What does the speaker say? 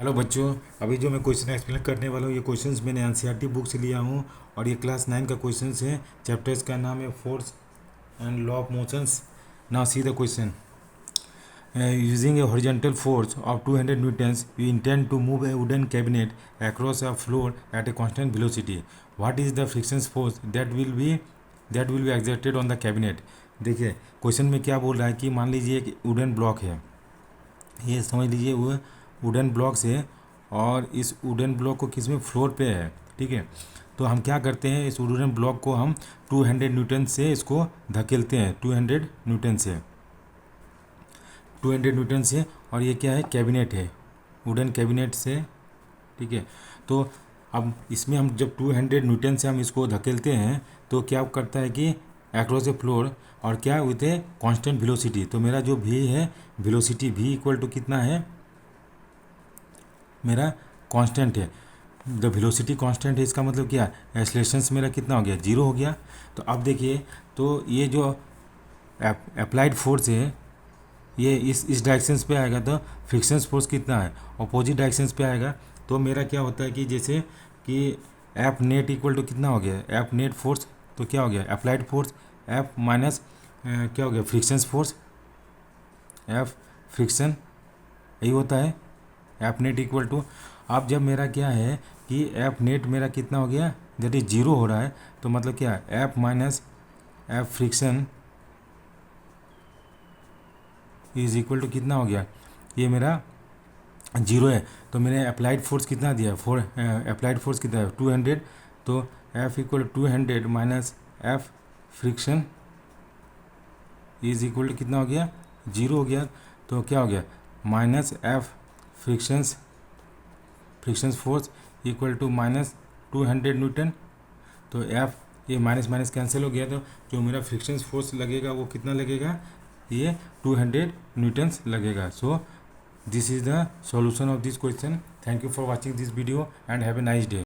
Hello बच्चों, अभी जो मैं क्वेश्चन एक्सप्लेन करने वाला हूँ ये क्वेश्चंस मैंने एनसीईआरटी बुक से लिया हूँ और ये क्लास 9 का क्वेश्चंस है। चैप्टर्स का नाम है force and law of motions. Now see the question. Using a horizontal force of 200 newtons, you intend to move a wooden cabinet across a floor at a constant velocity. What is the friction force that will be exerted on the cabinet? देखिए question में क्या बोल रहा है कि मान लीजिए एक वुडन ब्लॉक है, ये समझ लीजिए वो वुडन ब्लॉक से, और इस वुडन ब्लॉक को किस में फ्लोर पे है, ठीक है। तो हम क्या करते हैं, इस वुडन ब्लॉक को हम 200 न्यूटन से इसको धकेलते हैं, 200 न्यूटन से, 200 न्यूटन से। और ये क्या है, कैबिनेट है, वुडन कैबिनेट से, ठीक है। तो अब इसमें हम जब 200 न्यूटन से हम इसको धकेलते हैं तो क्या करता है कि अक्रॉस ए फ्लोर, और क्या विथ ए कांस्टेंट वेलोसिटी। तो मेरा जो भी है वेलोसिटी भी इक्वल टू कितना है, मेरा कांस्टेंट है। द वेलोसिटी कांस्टेंट है, इसका मतलब क्या, एक्सेलरेशन मेरा कितना हो गया, जीरो हो गया। तो अब देखिए, तो ये जो अप्लाइड फोर्स है ये इस डायरेक्शंस पे आएगा, तो फ्रिक्शन फोर्स कितना है, अपोजिट डायरेक्शंस पे आएगा। तो मेरा क्या होता है कि जैसे कि एफ नेट इक्वल टू कितना हो गया, एफ नेट फोर्स, तो क्या हो गया अप्लाइड फोर्स, एफ माइनस क्या हो गया फ्रिक्शन फोर्स, एफ फ्रिक्शन, यही होता है एफ नेट इक्वल टू। अब जब मेरा क्या है कि एफ नेट मेरा कितना हो गया, जब ये जीरो हो रहा है तो मतलब क्या है, F minus F friction is equal to कितना हो गया, ये मेरा जीरो है। तो मैंने अप्लाइड फोर्स कितना दिया, अप्लाइड फोर्स कितना है 200। तो F equal to 200 minus F friction is equal to कितना हो गया, जीरो हो गया। तो क्या हो गया, minus F friction force equal to minus 200 newton. तो एफ, ये माइनस माइनस कैंसिल हो गया, तो जो मेरा फ्रिक्शन फोर्स लगेगा वो कितना लगेगा, ये 200 न्यूटन्स लगेगा। So this is the solution of this question. Thank you for watching this video and have a nice day.